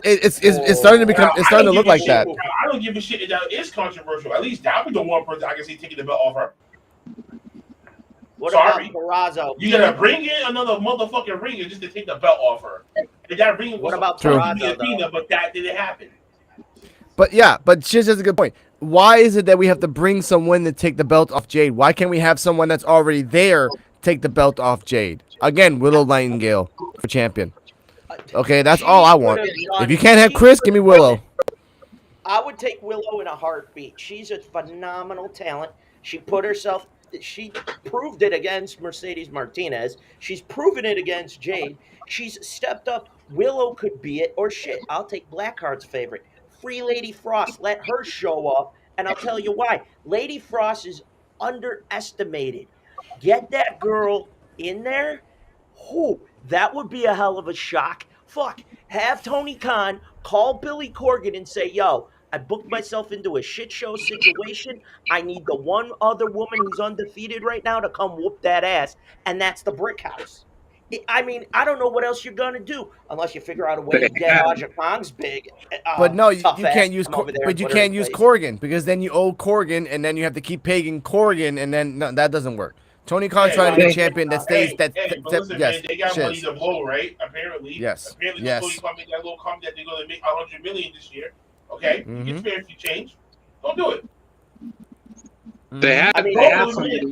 It's starting to become. It's starting to look like that. I don't give a shit if that is controversial. At least that would be the one person I can see taking the belt off her. What about Peraza? You gotta bring in another motherfucking ringer just to take the belt off her. And that ring what about Peraza? But that didn't happen. But Shiz has a good point. Why is it that we have to bring someone to take the belt off Jade? Why can't we have someone that's already there take the belt off Jade? Again, Willow Nightingale for champion. Okay, that's She all I would want. have done. If you can't have she Chris, would give me have- Willow. I would take Willow in a heartbeat. She's a phenomenal talent. She put herself. She proved it against Mercedes Martinez. She's proven it against Jade. She's stepped up. Willow could be it, or shit. I'll take Blackheart's favorite, Free Lady Frost. Let her show up, and I'll tell you why. Lady Frost is underestimated. Get that girl in there. Whew, that would be a hell of a shock. Fuck. Have Tony Khan call Billy Corgan and say, yo, I booked myself into a shit show situation. I need the one other woman who's undefeated right now to come whoop that ass, and that's the Brick House. I mean, I don't know what else you're gonna do unless you figure out a way They to get have, Aja Kong's big, But no, tough you ass can't to use, come over there but and you put her in can't use place. Corgan because then you owe Corgan, and then you have to keep paying Corgan, and then no, that doesn't work. Tony Khan's Hey, trying to be they, champion that stays. but listen, Yes, man, they got money shiz. to blow, right? Apparently, Yes, Tony yes. Khan made that little comment that they're gonna make $100 million this year. Okay, you Mhm. get fair if you change. Don't do it. they have, I mean, they Go, have no, somebody. I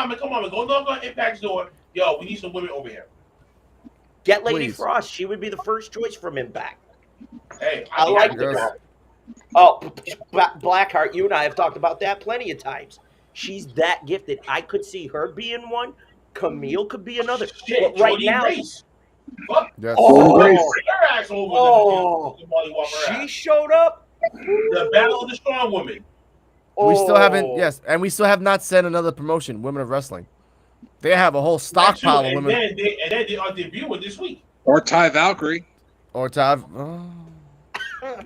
mean, come on, man. Go knock on Impact's door. Yo, we need some women over here. Get Lady Please. Frost. She would be the first choice from Impact. Hey, I like the Girls. girl. Oh, Blackheart, you and I have talked about that plenty of times. She's that gifted. I could see her being one. Camille could be another. Shit, But right Jody now, Grace. Fuck. Yes. Oh, Grace. Bring her ass over. Oh. The Molly she showed up. The battle of the strong woman. We still haven't. Oh. Yes, and we still have not sent another promotion. Women of Wrestling. They have a whole stockpile of and women. then they are debuting this week. Or Ty Valkyrie. Or Tav. Oh.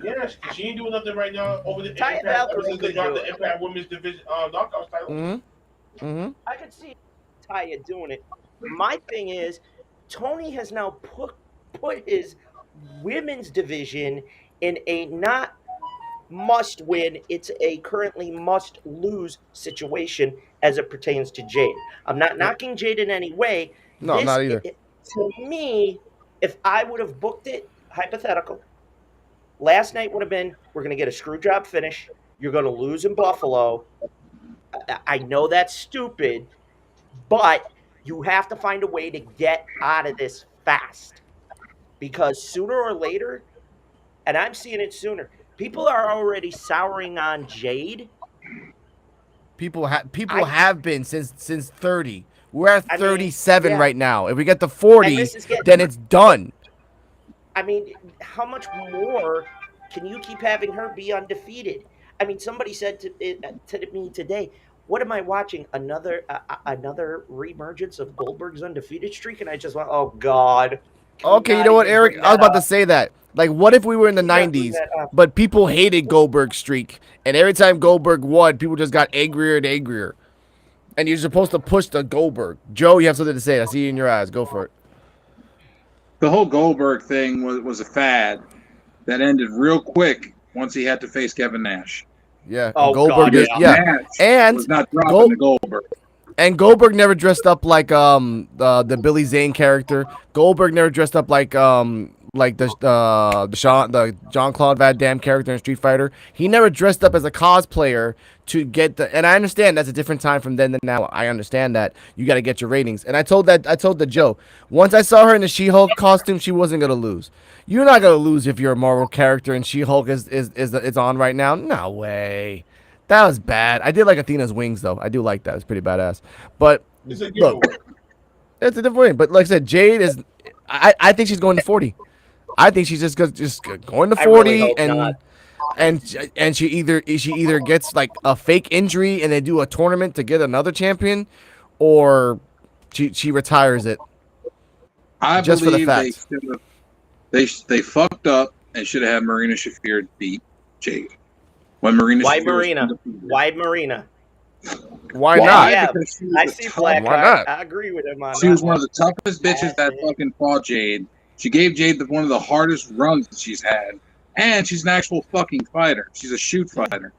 Yes, she ain't doing nothing right now over the Taya Impact. Valkyrie Ever since they could dropped do the it. Impact Women's Division Knockouts title. Mm-hmm. Mm-hmm. I could see Taya doing it. My thing is, Tony has now put his women's division in a not must win, it's a currently must lose situation as it pertains to Jade. I'm not knocking Jade in any way. No, not either. To me, if I would have booked it, hypothetical, last night would have been we're going to get a screw job finish. You're going to lose in Buffalo. I know that's stupid, but you have to find a way to get out of this fast because sooner or later, and I'm seeing it sooner, people are already souring on Jade. People have been since 30. We're at I mean, 37 yeah. right now. If we get to And 40, this is getting- then it's done. I mean, how much more can you keep having her be undefeated? I mean, somebody said to me today, "What am I watching? Another reemergence of Goldberg's undefeated streak?" And I just went, "Oh God." Can we Okay, you not know what, even Eric? bring I was that about to up? say that. Like, what if we were in the Can we not bring 90s, that up? but people hated Goldberg's streak, and every time Goldberg won, people just got angrier and angrier. And you're supposed to push the Goldberg. Joe, you have something to say. I see you in your eyes. Go for it. The whole Goldberg thing was a fad that ended real quick once he had to face Kevin Nash. Yeah, Oh, Goldberg God, is yeah. Nash And was not dropping Gold- the Goldberg. And Goldberg never dressed up like the Billy Zane character. Goldberg never dressed up like the Jean-Claude Van Damme character in Street Fighter. He never dressed up as a cosplayer to get the. And I understand that's a different time from then to now. I understand that you got to get your ratings. And I told the Joe, once I saw her in the She-Hulk costume, she wasn't gonna lose. You're not gonna lose if you're a Marvel character and She-Hulk is on right now. No way. That was bad. I did like Athena's wings though. I do like that. It's pretty badass. But It's a look, giveaway. it's a different way. But like I said, Jade is. I think she's going to 40. I think she's just going to I 40 really hope and. not. And she either gets like a fake injury and they do a tournament to get another champion, or she retires it. I Just for the believe fact. they fucked up and should have had Marina Shafir beat Jade. When Marina Why Shafir was Marina? undefeated. Why Marina? Why Well, not? yeah. Because she was I the see tough- Blackheart. Why not? I agree with him on She that was one of the toughest bitches that That's it. fucking fought Jade. She gave Jade one of the hardest runs that she's had. And she's an actual fucking fighter. She's a shoot fighter.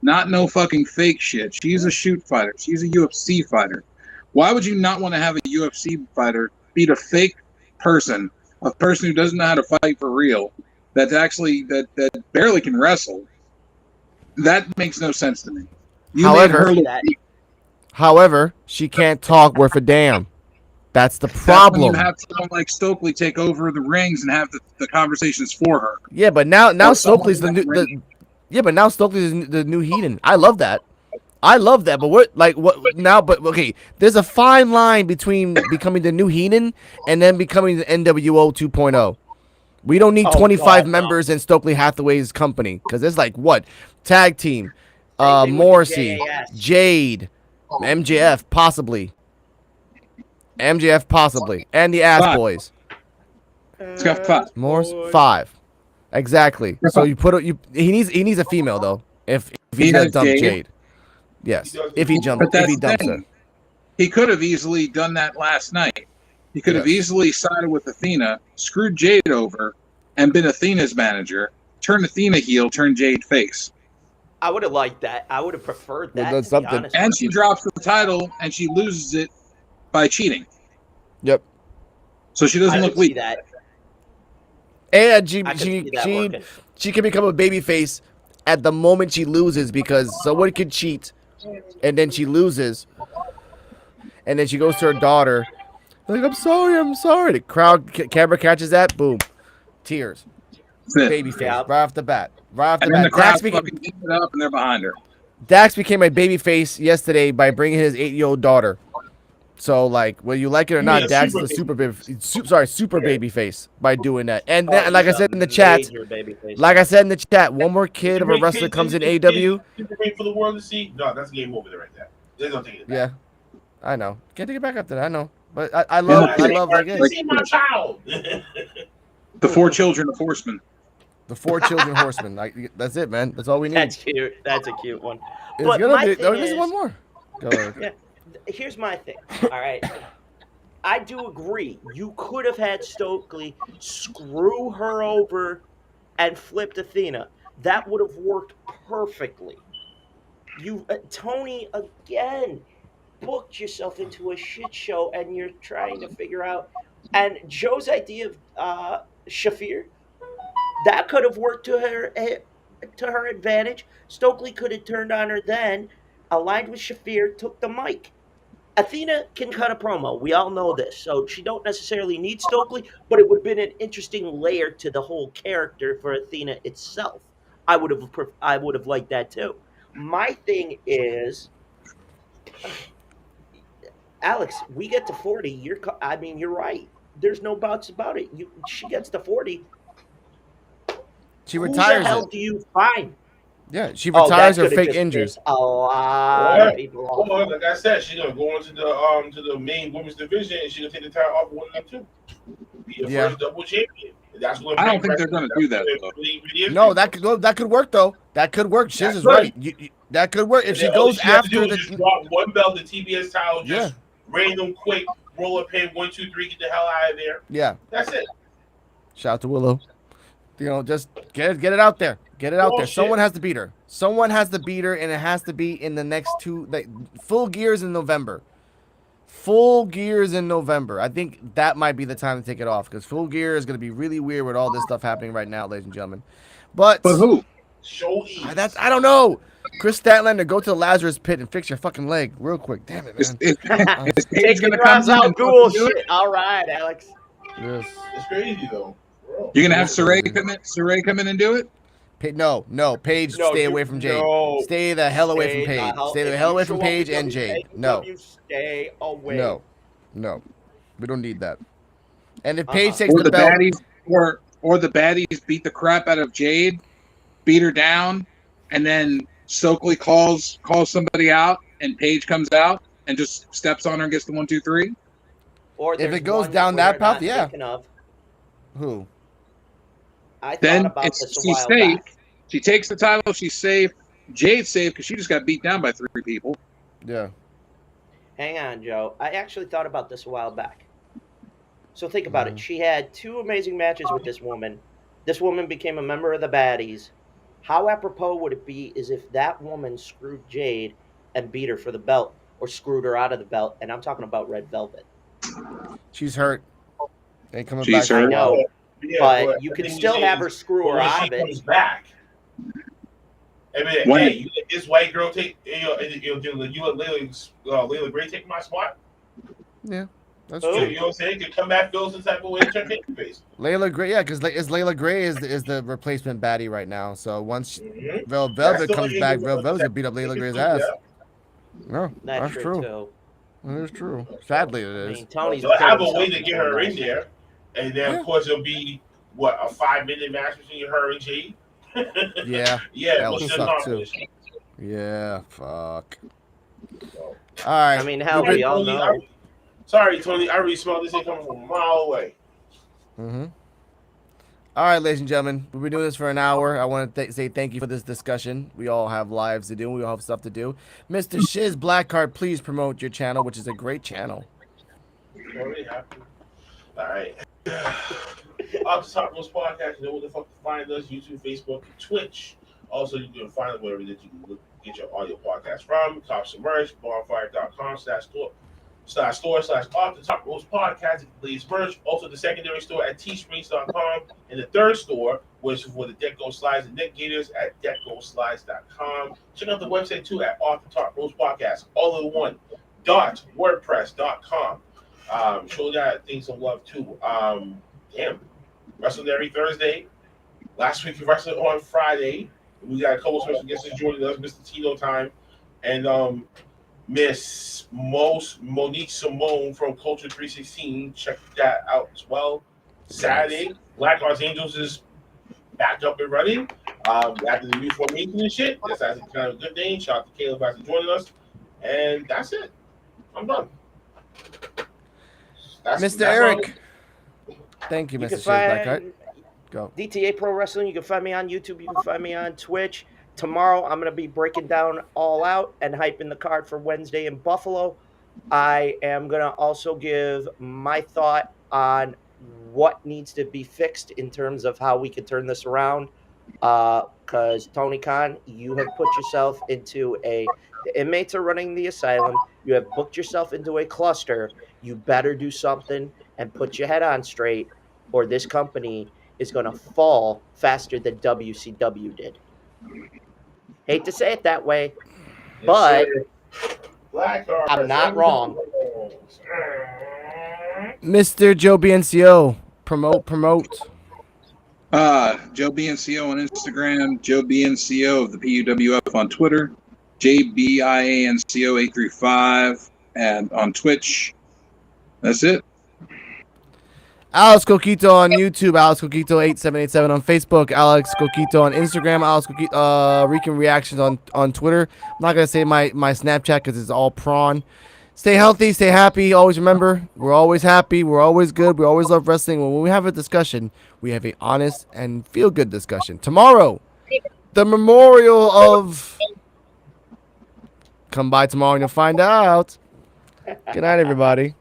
Not no fucking fake shit. She's a shoot fighter. She's a UFC fighter. Why would you not want to have a UFC fighter beat a fake person, a person who doesn't know how to fight for real, that's actually that barely can wrestle? That makes no sense to me. You However- made her look That- weak. However, she can't talk worth a damn. That's the That's when you problem. have someone like Stokely take over the rings and have the conversations for her. Yeah, but now Or someone Stokely's in that ring. yeah, but now Stokely's the new Heathen. I love that. But what now? But okay, there's a fine line between becoming the new Heenan and then becoming the NWO 2.0. We don't need Oh 25 God, no. members in Stokely Hathaway's company because there's like what tag team, Same thing with the Morrissey, JAS. Jade, MJF possibly, and the Ass Five. Boys. It's got five. Morris 5, exactly. So you put he needs a female though if he's He gonna has dump Jade. Jade. Yes, if he But that's the dumps her. thing. He could have easily done that last night. He could have Yes. easily sided with Athena, screwed Jade over, and been Athena's manager, turn Athena heel, turn Jade face. I would have liked that. I would have preferred Well, that, that's to be something. honest. And she drops the title and she loses it by cheating. Yep. So she I doesn't could look see weak. that. And I could see that working. she can become a babyface at the moment she loses because someone could cheat, and then she loses, and then she goes to her daughter, like I'm sorry. The camera catches that, boom, tears, That's it. babyface Yep. right off the bat, right off the And then the bat. crowd fucking eats it up and they're behind her. Dax became a babyface yesterday by bringing his 8-year-old daughter. So like, whether you like it or not, Yeah, Dax super is a super babyface by doing that. And Oh, then, like I he's said a in the chat, major babyface. one more kid of a wrestler comes in AEW. Wait for the world to see. No, that's a game over there right there. There's no taking it back. Yeah, I know. Can't take it back up there. I know, but I love like This is my child. The four children of horsemen. the 4 children horsemen. Like that's it, man. That's all we need. That's cute. That's a cute one. It's But gonna my be. thing There's is, one more. Go ahead. yeah, here's my thing. All right. I do agree. You could have had Stokely screw her over and flipped Athena. That would have worked perfectly. You, Tony, again, booked yourself into a shit show, and you're trying to figure out. And Joe's idea of Shafir, that could have worked to her advantage. Stokely could have turned on her then, aligned with Shafir, took the mic. Athena can cut a promo. We all know this, so she don't necessarily need Stokely, but it would have been an interesting layer to the whole character for Athena itself. I would have liked that too. My thing is, Alex, we get to 40. You're right. There's no doubts about it. She gets to 40. She Who the retires hell it. do you find? Yeah, she Oh, retires that her could have fake just injuries. pissed a lot of people off. Well, like I said, she's gonna go into the main women's division and she's gonna take the title off one and two. Be the first double champion. That's what I don't think they're gonna do that though. No, that could work though. That could work. Shiz is right. That could work if she goes after the. Just drop one belt, the TBS title, just random quick, roll up pin, 1, 2, 3, get the hell out of there. Yeah. That's it. Shout out to Willow. Just get it out there. Get it out there. Someone has to beat her. Someone has to beat her, and it has to be in the next Full Gears in November. Full Gears in November. I think that might be the time to take it off because Full Gear is going to be really weird with all this stuff happening right now, ladies and gentlemen. But who? I don't know. Chris Statlander, go to the Lazarus pit and fix your fucking leg real quick. Damn it, man. Is Paige gonna come out and cool do it? shit. All right, Alex. Yes. It's crazy though. You're gonna have Saray come in and do it? No. Paige, stay away from Jade. No. Stay the hell away from Paige. Stay the hell away from Paige and Jade. No. Stay away. No. We don't need that. And if Paige takes Or the the belt, baddies, or the baddies beat the crap out of Jade, beat her down, and then Stokely calls somebody out, and Paige comes out and just steps on her and gets the 1, 2, 3. Or if it goes down that path, yeah. Who? I thought Then about this a she's while safe. back. She takes the title. She's safe. Jade's safe because she just got beat down by 3 people. Yeah. Hang on, Joe. I actually thought about this a while back. So think about it. She had 2 amazing matches with this woman. This woman became a member of the Baddies. How apropos would it be is if that woman screwed Jade and beat her for the belt or screwed her out of the belt? And I'm talking about Red Velvet. She's hurt. Ain't coming She's back. I hurt. know. Yeah, But you can still have her screw her out of She it. comes back. I mean, When- hey, you let this white girl take you let Layla Gray take my spot? Yeah. That's Who? true. You know what I'm saying? Could come back, feel some type of way, turn face. Layla Gray, yeah, because Layla Gray is the replacement baddie right now. So once Mm-hmm. Vel That's Velvet the comes only back, angle Vel of the Velvet's gonna type beat up they Layla could Gray's do, yeah. ass. No, That's that's true true. too. That is true. Sadly, it I is. mean, Tony's They'll killed have a way himself to in get four her in matches. there, and then of Yeah. course it'll be what a 5 minute match between her and Jade. Yeah. Yeah, That would mission suck too. accomplished. Yeah. Fuck. So, All right. I mean, We've hell, been. we all know. Sorry, Tony. I already smelled this thing coming from a mile away. Mm-hmm. All right, ladies and gentlemen, we've been doing this for an hour. I want to say thank you for this discussion. We all have lives to do. We all have stuff to do. Mr. Shiz Blackheart, please promote your channel, which is a great channel. Already happened. All right. Off the top of those podcasts, you know where the fuck to find us: YouTube, Facebook, and Twitch. Also, you can find us wherever that you can get your audio podcast from. Top Submerged, bonfire.com/store/off the top roast podcast. Please merch. Also, the secondary store at teesprings.com. And the third store, which is for the Deck Go Slides and Neck Gators at deckgoslides.com. Check out the website too at Off the Top Roast Podcast, all in one, .wordpress.com. Show that thing some love too. Damn. Wrestled every Thursday. Last week we wrestled on Friday. We got a couple special guests joining us, Mr. Tito Time, and Miss Monique Simone from Culture 316. Check that out as well. Saturday, Black Arts Angels is back up and running. After the new formation and shit. That's actually kind of a good thing. Shout out to Caleb for joining us. And that's it. I'm done. Mr. Eric. Thank you, You Mr. can Shiz Blackheart. find Go. DTA Pro Wrestling. You can find me on YouTube. You can find me on Twitch. Tomorrow, I'm going to be breaking down All Out and hyping the card for Wednesday in Buffalo. I am going to also give my thought on what needs to be fixed in terms of how we can turn this around. Because Tony Khan, you have put yourself into the inmates are running the asylum. You have booked yourself into a cluster. You better do something and put your head on straight, or this company is going to fall faster than WCW did. Hate to say it that way, but I'm not wrong. Mr. Joe BNCO, promote. Joe BNCO on Instagram, Joe BNCO of the P.U.W.F on Twitter, JBIANCO835 and on Twitch. That's it. Alex Coquito on YouTube, Alex Coquito8787 on Facebook, Alex Coquito on Instagram, Alex Coquito, Rican Reactions on Twitter. I'm not going to say my Snapchat because it's all prawn. Stay healthy, stay happy. Always remember, we're always happy, we're always good, we always love wrestling. When we have a discussion, we have a honest and feel-good discussion. Tomorrow, the memorial of... Come by tomorrow and you'll find out. Good night, everybody.